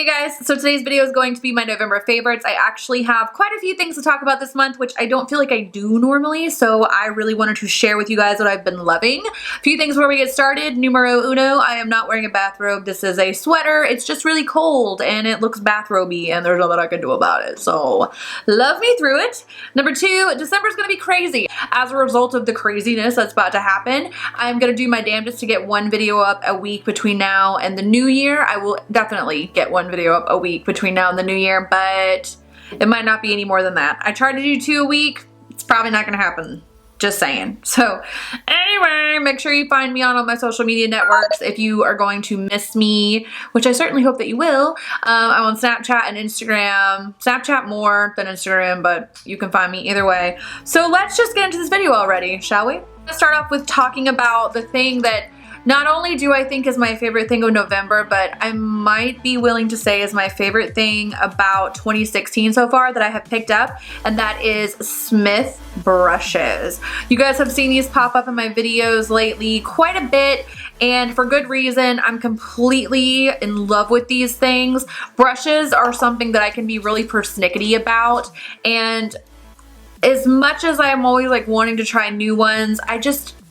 Hey guys, so today's video is going to be my November favorites. I actually have quite a few things to talk about this month, which I don't feel like I do normally, so I really wanted to share with you guys what I've been loving. A few things before we get started. Numero uno, I am not wearing a bathrobe. This is a sweater. It's just really cold and it looks bathrobe-y and there's nothing I can do about it, so love me through it. Number two, December's gonna be crazy. As a result of the craziness that's about to happen, I'm gonna do my damnedest to get one video up a week between now and the new year. I will definitely get one video up a week between now and the new year, but it might not be any more than that. I tried to do 2 a week. It's probably not gonna happen. Just saying. So anyway, make sure you find me on all my social media networks if you are going to miss me, which I certainly hope that you will. I'm on Snapchat and Instagram. Snapchat more than Instagram, but you can find me either way. So let's just get into this video already, shall we? Let's start off with talking about the thing that not only do I think is my favorite thing of November, but I might be willing to say is my favorite thing about 2016 so far that I have picked up, and that is Smith brushes. You guys have seen these pop up in my videos lately quite a bit, and for good reason. I'm completely in love with these things. Brushes are something that I can be really persnickety about, and as much as I'm always like wanting to try new ones,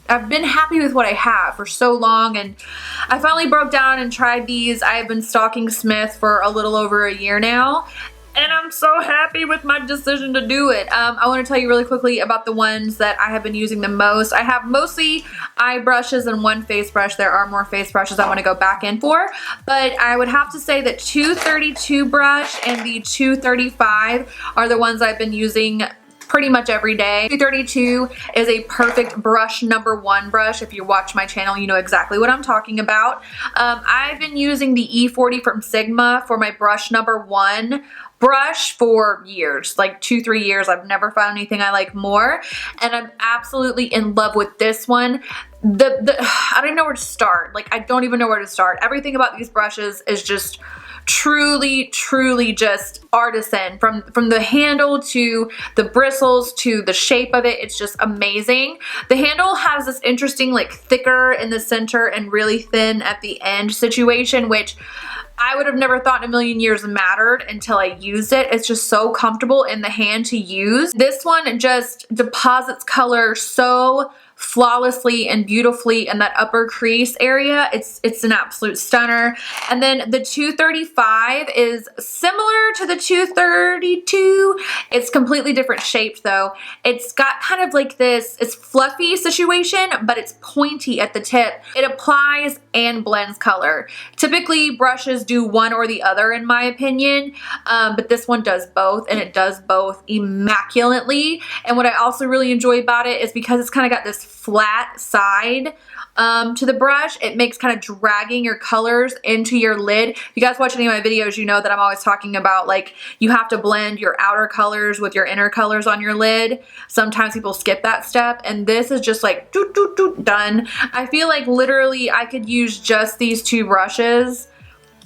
I've been happy with what I have for so long, and I finally broke down and tried these. I have been stalking Smith for a little over a year now, and I'm so happy with my decision to do it. I want to tell you really quickly about the ones that I have been using the most. I have mostly eye brushes and one face brush. There are more face brushes I want to go back in for, but I would have to say that 232 brush and the 235 are the ones I've been using pretty much every day. 232 is a perfect brush number 1 brush. If you watch my channel, you know exactly what I'm talking about. I've been using the E40 from Sigma for my brush number 1 brush for years, like 2-3 years. I've never found anything I like more, and I'm absolutely in love with this one. I don't even know where to start. Like, I don't even know where to start. Everything about these brushes is just truly just artisan, from the handle to the bristles to the shape of it. It's just amazing. The handle has this interesting like thicker in the center and really thin at the end situation, which I would have never thought in a million years mattered until I used it. It's just so comfortable in the hand to use. This one just deposits color so flawlessly and beautifully in that upper crease area. It's an absolute stunner. And then the 235 is similar to the 232. It's completely different shaped though. It's got kind of like this, it's fluffy situation, but it's pointy at the tip. It applies and blends color. Typically brushes do one or the other in my opinion, but this one does both, and it does both immaculately. And what I also really enjoy about it is because it's kind of got this flat side to the brush, it makes kind of dragging your colors into your lid. If you guys watch any of my videos, you know that I'm always talking about like you have to blend your outer colors with your inner colors on your lid. Sometimes people skip that step, and this is just like doot, doot, doot, done. I feel like literally I could use just these 2 brushes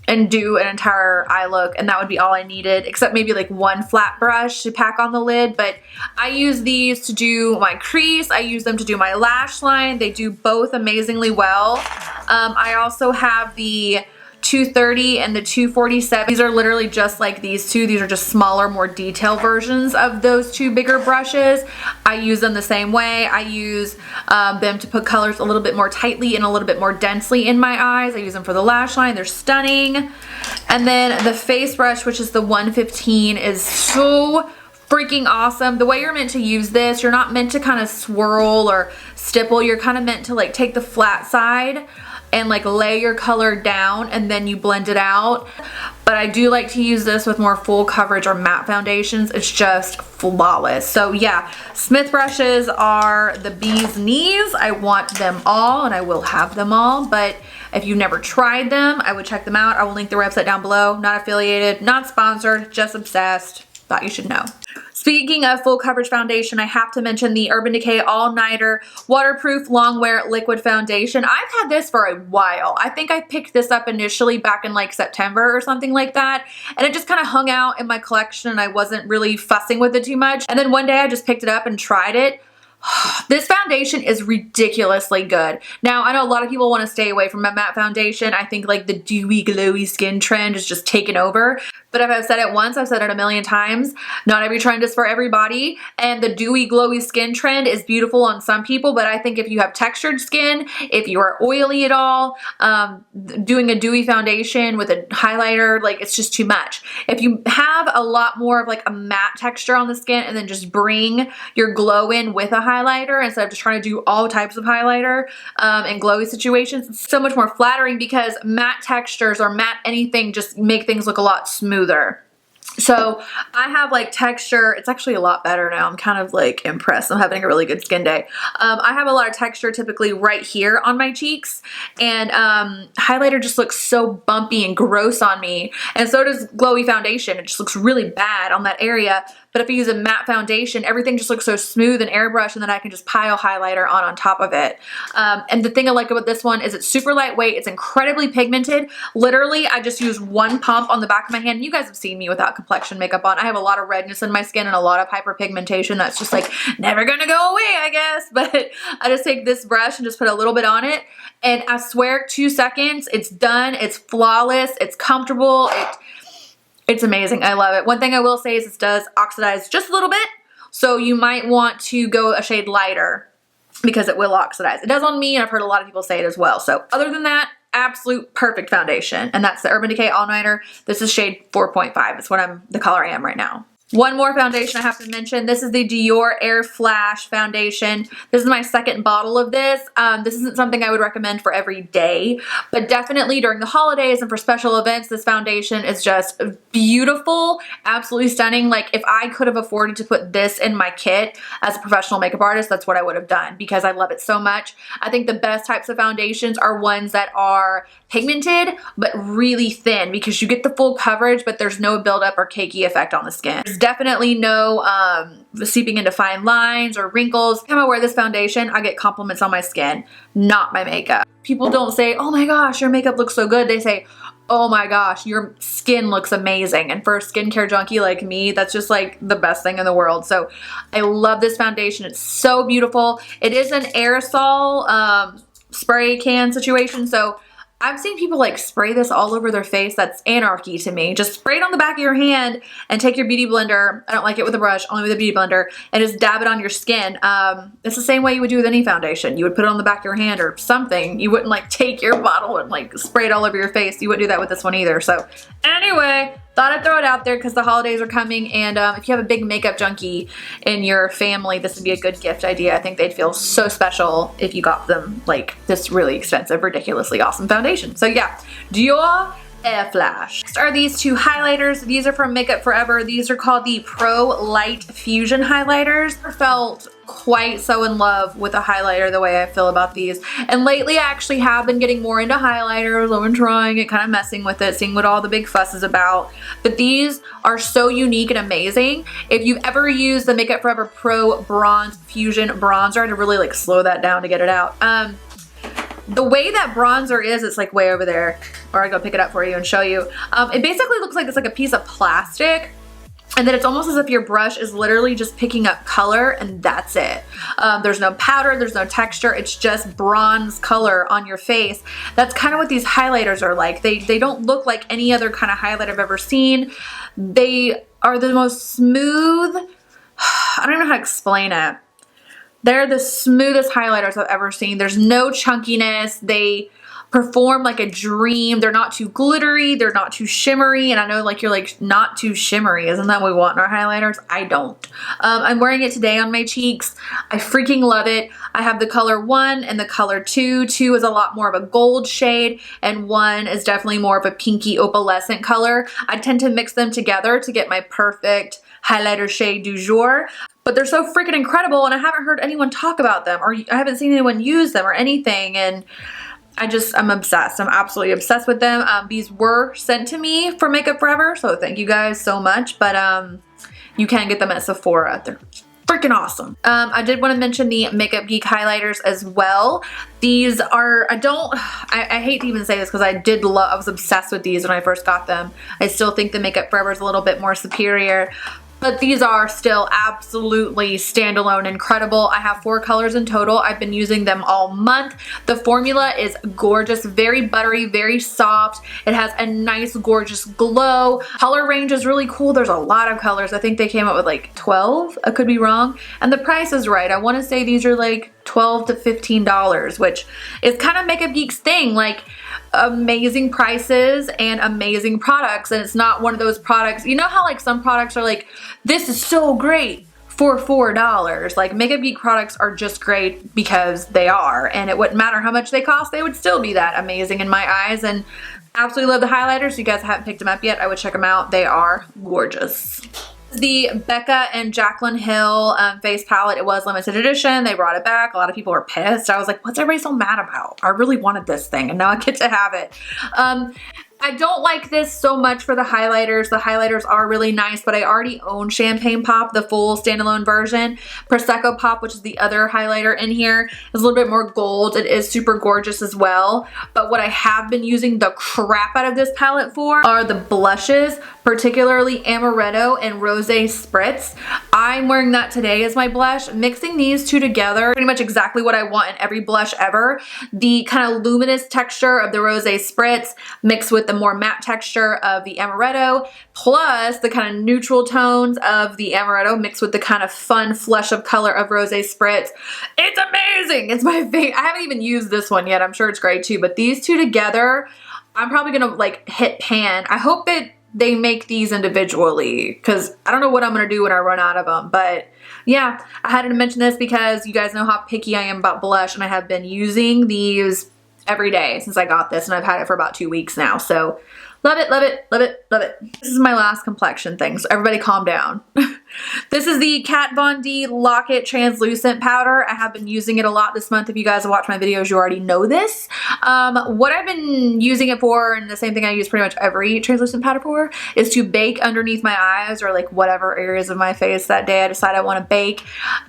and do an entire eye look, and that would be all I needed, except maybe like one flat brush to pack on the lid. But I use these to do my crease. I use them to do my lash line. They do both amazingly well. I also have the 230 and the 247. These are literally just like these 2. These are just smaller, more detailed versions of those 2 bigger brushes. I use them the same way. I use them to put colors a little bit more tightly and a little bit more densely in my eyes. I use them for the lash line. They're stunning. And then the face brush, which is the 115, is so freaking awesome. The way you're meant to use this, you're not meant to kind of swirl or stipple. You're kind of meant to like take the flat side and like lay your color down and then you blend it out. But I do like to use this with more full coverage or matte foundations. It's just flawless. So yeah, Smith brushes are the bee's knees. I want them all, and I will have them all, but if you've never tried them, I would check them out. I will link their website down below. Not affiliated, not sponsored, just obsessed. Thought you should know. Speaking of full coverage foundation, I have to mention the Urban Decay All Nighter Waterproof Long Wear Liquid Foundation. I've had this for a while. I think I picked this up initially back in like September or something like that, and it just kind of hung out in my collection and I wasn't really fussing with it too much. And then one day I just picked it up and tried it. This foundation is ridiculously good. Now, I know a lot of people want to stay away from a matte foundation. I think like the dewy, glowy skin trend is just taken over. But if I've said it once, I've said it a million times. Not every trend is for everybody. And the dewy, glowy skin trend is beautiful on some people. But I think if you have textured skin, if you are oily at all, doing a dewy foundation with a highlighter, like it's just too much. If you have a lot more of like a matte texture on the skin and then just bring your glow in with a highlighter instead of just trying to do all types of highlighter in glowy situations, it's so much more flattering because matte textures or matte anything just make things look a lot smoother. So I have like texture, it's actually a lot better now. I'm kind of like impressed. I'm having a really good skin day. I have a lot of texture typically right here on my cheeks, and highlighter just looks so bumpy and gross on me. And so does glowy foundation. It just looks really bad on that area. But if I use a matte foundation, everything just looks so smooth and airbrush, and then I can just pile highlighter on top of it. And the thing I like about this one is it's super lightweight. It's incredibly pigmented. Literally, I just use one pump on the back of my hand. You guys have seen me without complexion makeup on. I have a lot of redness in my skin and a lot of hyperpigmentation that's just like never gonna go away, I guess. But I just take this brush and just put a little bit on it. And I swear 2 seconds, it's done. It's flawless. It's comfortable. It's amazing. I love it. One thing I will say is this does oxidize just a little bit. So you might want to go a shade lighter because it will oxidize. It does on me, and I've heard a lot of people say it as well. So other than that, absolute perfect foundation. And that's the Urban Decay All Nighter. This is shade 4.5. It's the color I am right now. One more foundation I have to mention. This is the Dior Airflash foundation. This is my second bottle of this. This isn't something I would recommend for every day, but definitely during the holidays and for special events, this foundation is just beautiful, absolutely stunning. Like if I could have afforded to put this in my kit as a professional makeup artist, that's what I would have done because I love it so much. I think the best types of foundations are ones that are pigmented, but really thin because you get the full coverage, but there's no buildup or cakey effect on the skin. There's definitely no seeping into fine lines or wrinkles. Every time I wear this foundation, I get compliments on my skin, not my makeup. People don't say, oh my gosh, your makeup looks so good. They say, oh my gosh, your skin looks amazing. And for a skincare junkie like me, that's just like the best thing in the world. So I love this foundation. It's so beautiful. It is an aerosol spray can situation. So I've seen people like spray this all over their face. That's anarchy to me. Just spray it on the back of your hand and take your beauty blender. I don't like it with a brush, only with a beauty blender, and just dab it on your skin. It's the same way you would do with any foundation. You would put it on the back of your hand or something. You wouldn't like take your bottle and like spray it all over your face. You wouldn't do that with this one either. So anyway, thought I'd throw it out there because the holidays are coming, and if you have a big makeup junkie in your family, this would be a good gift idea. I think they'd feel so special if you got them like this really expensive, ridiculously awesome foundation. So yeah, Dior Airflash. Next are these two highlighters. These are from Makeup Forever. These are called the Pro Light Fusion highlighters. I felt quite so in love with a highlighter the way I feel about these. And lately I actually have been getting more into highlighters. I've been trying it, kind of messing with it, seeing what all the big fuss is about. But these are so unique and amazing. If you've ever used the Makeup Forever Pro Bronze Fusion Bronzer, I had to really like slow that down to get it out. The way that bronzer is, it's like way over there, or I go pick it up for you and show you. It basically looks like it's like a piece of plastic, and then it's almost as if your brush is literally just picking up color, and that's it. There's no powder, there's no texture, it's just bronze color on your face. That's kind of what these highlighters are like. They don't look like any other kind of highlight I've ever seen. They are the most smooth, I don't even know how to explain it. They're the smoothest highlighters I've ever seen. There's no chunkiness. They perform like a dream. They're not too glittery. They're not too shimmery. And I know like you're like, not too shimmery. Isn't that what we want in our highlighters? I don't. I'm wearing it today on my cheeks. I freaking love it. I have the color 1 and the color 2. 2 is a lot more of a gold shade, and 1 is definitely more of a pinky opalescent color. I tend to mix them together to get my perfect highlighter shade du jour. But they're so freaking incredible, and I haven't heard anyone talk about them, or I haven't seen anyone use them or anything, and I'm obsessed. I'm absolutely obsessed with them. These were sent to me for Makeup Forever, so thank you guys so much, but you can get them at Sephora. They're freaking awesome. I did want to mention the Makeup Geek highlighters as well. These are, I hate to even say this because I was obsessed with these when I first got them. I still think the Makeup Forever is a little bit more superior. but these are still absolutely standalone incredible. I have 4 colors in total. I've been using them all month. The formula is gorgeous, very buttery, very soft. It has a nice, gorgeous glow. Color range is really cool. There's a lot of colors. I think they came up with like 12. I could be wrong. And the price is right. I want to say these are like $12 to $15, which is kind of Makeup Geek's thing. Like, amazing prices and amazing products, and it's not one of those products, you know how like some products are like, this is so great for $4. Like, Makeup Geek products are just great because they are, and it wouldn't matter how much they cost, they would still be that amazing in my eyes. And absolutely love the highlighters. If you guys haven't picked them up yet, I would check them out. They are gorgeous. The Becca and Jaclyn Hill face palette. It was limited edition. They brought it back. A lot of people were pissed. I was like, what's everybody so mad about? I really wanted this thing and now I get to have it. I don't like this so much for the highlighters. The highlighters are really nice, but I already own Champagne Pop, the full standalone version. Prosecco Pop, which is the other highlighter in here, is a little bit more gold. It is super gorgeous as well. But what I have been using the crap out of this palette for are the blushes, particularly Amaretto and Rosé Spritz. I'm wearing that today as my blush. Mixing these two together, pretty much exactly what I want in every blush ever. The kind of luminous texture of the Rosé Spritz mixed with the more matte texture of the Amaretto, plus the kind of neutral tones of the Amaretto mixed with the kind of fun flush of color of Rosé Spritz. It's amazing. It's my favorite. I haven't even used this one yet. I'm sure it's great too, but these two together, I'm probably gonna like hit pan. I hope that they make these individually because I don't know what I'm gonna do when I run out of them. But yeah, I had to mention this because you guys know how picky I am about blush, and I have been using these every day since I got this, and I've had it for about 2 weeks now. So love it, love it, love it, love it. This is my last complexion thing, so everybody calm down. This is the Kat Von D Lock-It Translucent Powder. I have been using it a lot this month. If you guys have watched my videos, you already know this. What I've been using it for, and the same thing I use pretty much every translucent powder for, is to bake underneath my eyes or like whatever areas of my face that day I decide I want to bake.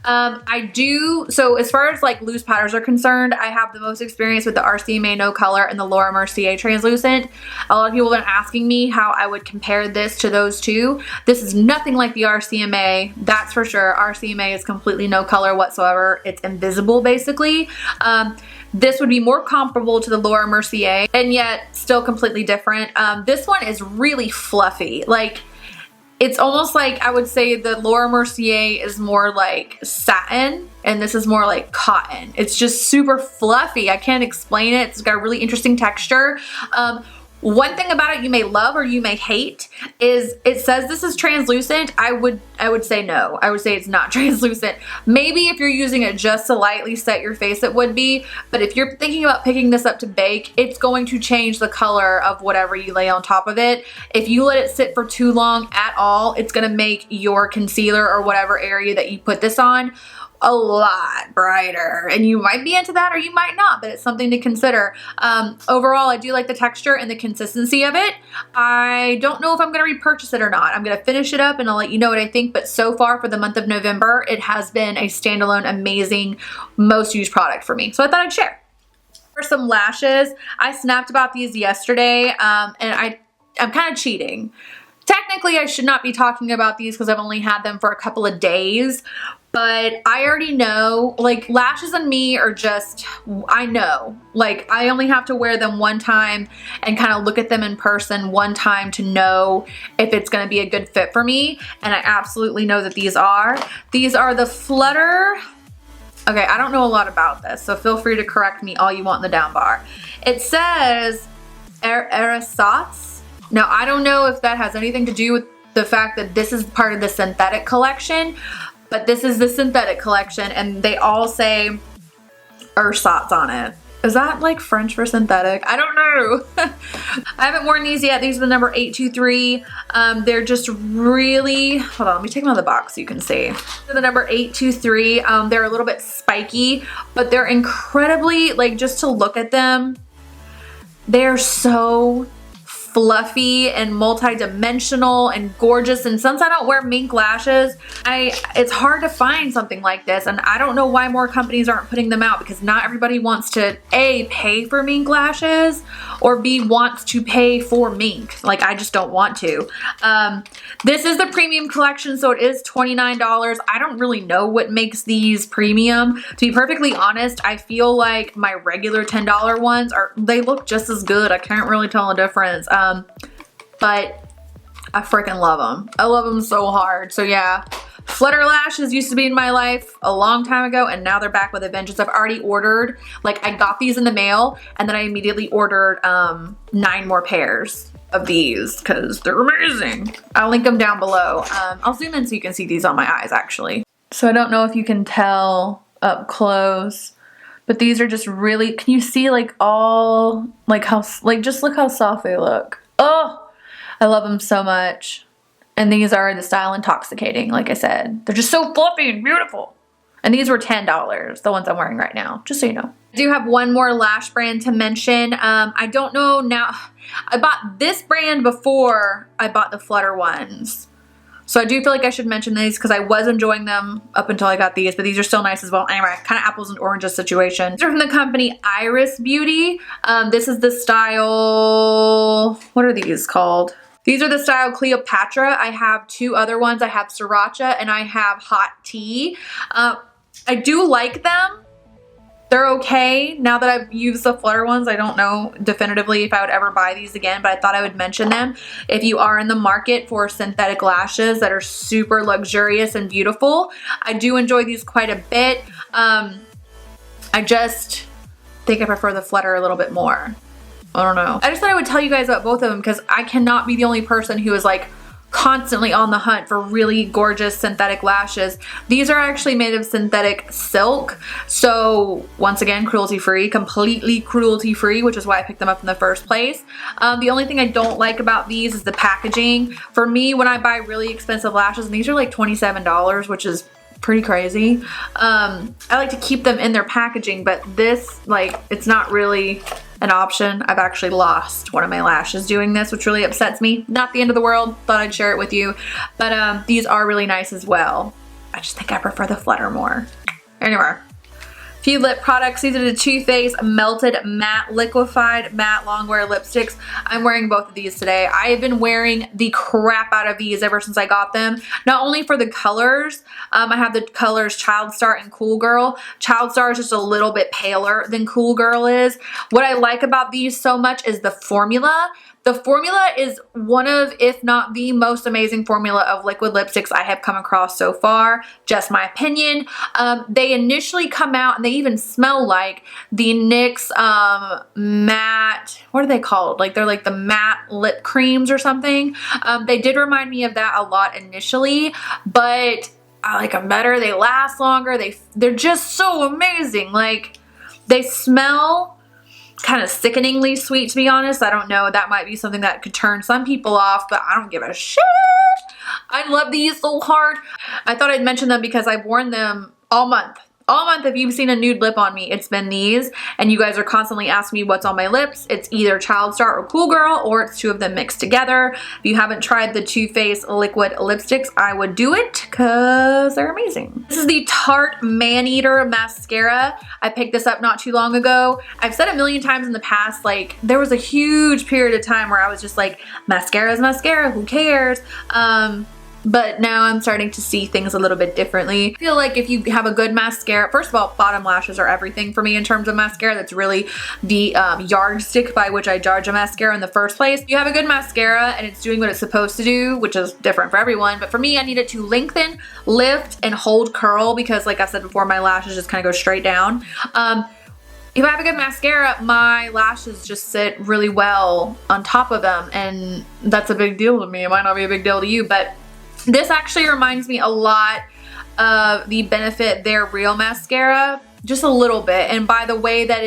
So as far as like loose powders are concerned, I have the most experience with the RCMA No Color and the Laura Mercier Translucent. A lot of people have been asking me how I would compare this to those two. This is nothing like the RCMA, that's for sure. RCMA is completely no color whatsoever. It's invisible basically. This would be more comparable to the Laura Mercier and yet still completely different. This one is really fluffy. Like, it's almost like I would say the Laura Mercier is more like satin and this is more like cotton. It's just super fluffy. I can't explain it. It's got a really interesting texture. One thing about it you may love or you may hate is it says this is translucent. I would say no. I would say it's not translucent. Maybe if you're using it just to lightly set your face, it would be. But if you're thinking about picking this up to bake, it's going to change the color of whatever you lay on top of it. If you let it sit for too long at all, it's going to make your concealer or whatever area that you put this on a lot brighter, and you might be into that or you might not, but it's something to consider. Overall, I do like the texture and the consistency of it. I don't know if I'm going to repurchase it or not. I'm going to finish it up and I'll let you know what I think, but so far for the month of November, it has been a standalone, amazing, most used product for me. So I thought I'd share. For some lashes, I snapped about these yesterday, and I'm kind of cheating. Technically, I should not be talking about these because I've only had them for a couple of days, but I already know, like, lashes and me are just, I know. Like, I only have to wear them one time and kind of look at them in person one time to know if it's going to be a good fit for me, and I absolutely know that these are. These are the Flutter. Okay, I don't know a lot about this, so feel free to correct me all you want in the down bar. It says Eyeris. Now, I don't know if that has anything to do with the fact that this is part of the synthetic collection, but this is the synthetic collection, and they all say ersatz on it. Is that like French for synthetic? I don't know. I haven't worn these yet. These are the number 823. They're just really, hold on, let me take them out of the box so you can see. They're the number 823. They're a little bit spiky, but they're incredibly, like, just to look at them, they're so fluffy and multi-dimensional and gorgeous, and since I don't wear mink lashes, it's hard to find something like this, and I don't know why more companies aren't putting them out, because not everybody wants to A, pay for mink lashes, or B, wants to pay for mink. Like, I just don't want to. This is the premium collection, so it is $29. I don't really know what makes these premium. To be perfectly honest, I feel like my regular $10 ones they look just as good. I can't really tell the difference. But I freaking love them. I love them so hard. So yeah, Flutter lashes used to be in my life a long time ago, and now they're back with a vengeance. I've already ordered, like, I got these in the mail, and then I immediately ordered 9 more pairs of these because they're amazing. I'll link them down below. I'll zoom in so you can see these on my eyes, actually. So I don't know if you can tell up close, but these are just really, can you see like all, like how, like just look how soft they look. Oh, I love them so much. And these are the style Intoxicating, like I said. They're just so fluffy and beautiful. And these were $10, the ones I'm wearing right now, just so you know. I do have one more lash brand to mention. I don't know now. I bought this brand before I bought the Flutter ones. So I do feel like I should mention these because I was enjoying them up until I got these, but these are still nice as well. Anyway, kind of apples and oranges situation. These are from the company Eyeris Beauty. This is the style, what are these called? These are the style Cleopatra. I have 2 other ones. I have Sriracha and I have Hot Tea. I do like them. They're okay. Now that I've used the Flutter ones, I don't know definitively if I would ever buy these again, but I thought I would mention them. If you are in the market for synthetic lashes that are super luxurious and beautiful, I do enjoy these quite a bit. I just think I prefer the Flutter a little bit more. I don't know. I just thought I would tell you guys about both of them because I cannot be the only person who is like constantly on the hunt for really gorgeous synthetic lashes. These are actually made of synthetic silk. So once again, cruelty-free, completely cruelty-free, which is why I picked them up in the first place. The only thing I don't like about these is the packaging. For me, when I buy really expensive lashes, and these are like $27, which is pretty crazy. I like to keep them in their packaging, but this, like, it's not really an option. I've actually lost one of my lashes doing this, which really upsets me. Not the end of the world. Thought I'd share it with you. But these are really nice as well. I just think I prefer the Flutter more. Anyway. Few lip products. These are the Too Faced Melted Matte Liquefied Matte Longwear Lipsticks. I'm wearing both of these today. I have been wearing the crap out of these ever since I got them. Not only for the colors, I have the colors Child Star and Cool Girl. Child Star is just a little bit paler than Cool Girl is. What I like about these so much is the formula. The formula is one of, if not the most amazing formula of liquid lipsticks I have come across so far. Just my opinion. They initially come out and they even smell like the NYX matte, what are they called? Like they're like the matte lip creams or something. They did remind me of that a lot initially, but I like them better. They last longer. They're just so amazing. Like they smell kind of sickeningly sweet, to be honest. I don't know, that might be something that could turn some people off, but I don't give a shit. I love these so hard. I thought I'd mention them because I've worn them all month. All month, if you've seen a nude lip on me, it's been these, and you guys are constantly asking me what's on my lips. It's either Child Star or Cool Girl, or it's 2 of them mixed together. If you haven't tried the Too Faced liquid lipsticks, I would do it because they're amazing. This is the Tarte Man-Eater Mascara. I picked this up not too long ago. I've said a million times in the past, like, there was a huge period of time where I was just like, mascara is mascara, who cares? But now I'm starting to see things a little bit differently. I feel like if you have a good mascara, first of all, bottom lashes are everything for me in terms of mascara. That's really the yardstick by which I judge a mascara in the first place. If you have a good mascara and it's doing what it's supposed to do, which is different for everyone, but for me, I need it to lengthen, lift, and hold curl because, like I said before, my lashes just kind of go straight down. If I have a good mascara, my lashes just sit really well on top of them, and that's a big deal to me. It might not be a big deal to you, but this actually reminds me a lot of the Benefit They're Real mascara, just a little bit. And by the way that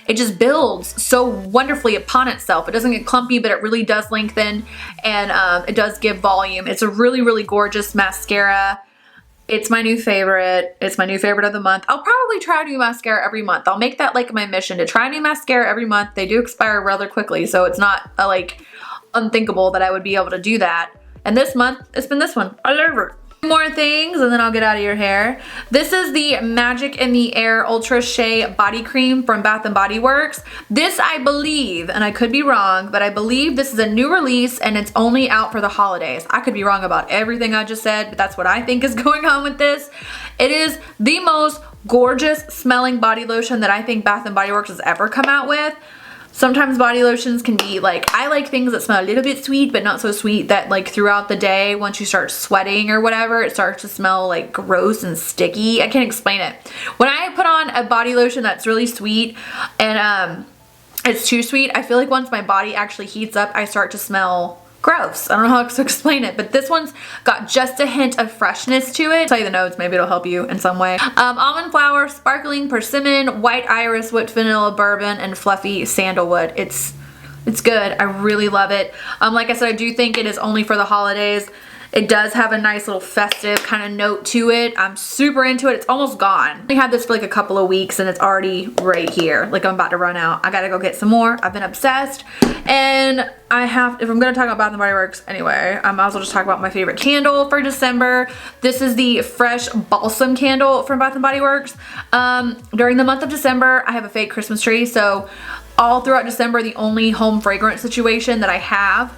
it just builds so wonderfully upon itself. It doesn't get clumpy, but it really does lengthen, and it does give volume. It's a really, really gorgeous mascara. It's my new favorite. It's my new favorite of the month. I'll probably try a new mascara every month. I'll make that like my mission to try a new mascara every month. They do expire rather quickly, so it's not like unthinkable that I would be able to do that. And this month, it's been this one. I love it. More things and then I'll get out of your hair. This is the Magic in the Air Ultra Shea Body Cream from Bath & Body Works. This I believe, and I could be wrong, but I believe this is a new release and it's only out for the holidays. I could be wrong about everything I just said, but that's what I think is going on with this. It is the most gorgeous smelling body lotion that I think Bath & Body Works has ever come out with. Sometimes body lotions can be like, I like things that smell a little bit sweet, but not so sweet that like throughout the day, once you start sweating or whatever, it starts to smell like gross and sticky. I can't explain it. When I put on a body lotion that's really sweet and it's too sweet, I feel like once my body actually heats up, I start to smell gross. I don't know how to explain it, but this one's got just a hint of freshness to it. I'll tell you the notes, maybe it'll help you in some way. Almond flower, sparkling persimmon, white iris, whipped vanilla bourbon, and fluffy sandalwood. It's good. I really love it. Like I said, I do think it is only for the holidays. It does have a nice little festive kind of note to it. I'm super into it. It's almost gone. We had this for like a couple of weeks and it's already right here. Like I'm about to run out. I gotta go get some more. I've been obsessed. And if I'm gonna talk about Bath & Body Works anyway, I might as well just talk about my favorite candle for December. This is the Fresh Balsam Candle from Bath & Body Works. During the month of December, I have a fake Christmas tree. So all throughout December, the only home fragrance situation that I have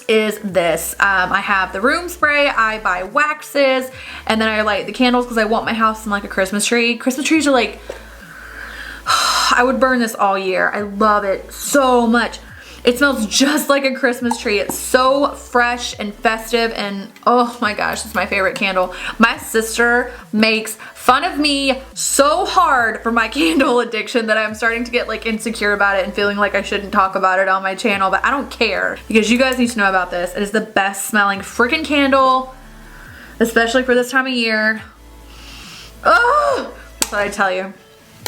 is this. I have the room spray, I buy waxes, and then I light the candles because I want my house to smell like a Christmas tree. Christmas trees are like, I would burn this all year. I love it so much. It smells just like a Christmas tree. It's so fresh and festive and oh my gosh, it's my favorite candle. My sister makes fun of me so hard for my candle addiction that I'm starting to get like insecure about it and feeling like I shouldn't talk about it on my channel, but I don't care because you guys need to know about this. It is the best smelling freaking candle, especially for this time of year. Oh, just thought I'd tell you.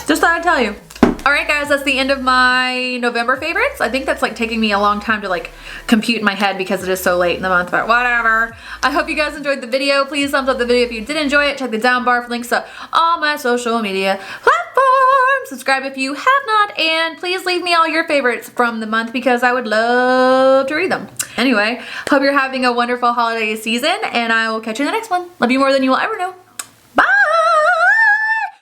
Just thought I'd tell you. Alright guys, that's the end of my November favorites. I think that's like taking me a long time to like compute in my head because it is so late in the month, but whatever. I hope you guys enjoyed the video. Please thumbs up the video if you did enjoy it. Check the down bar for links to all my social media platforms. Subscribe if you have not, and please leave me all your favorites from the month because I would love to read them. Anyway, hope you're having a wonderful holiday season and I will catch you in the next one. Love you more than you will ever know.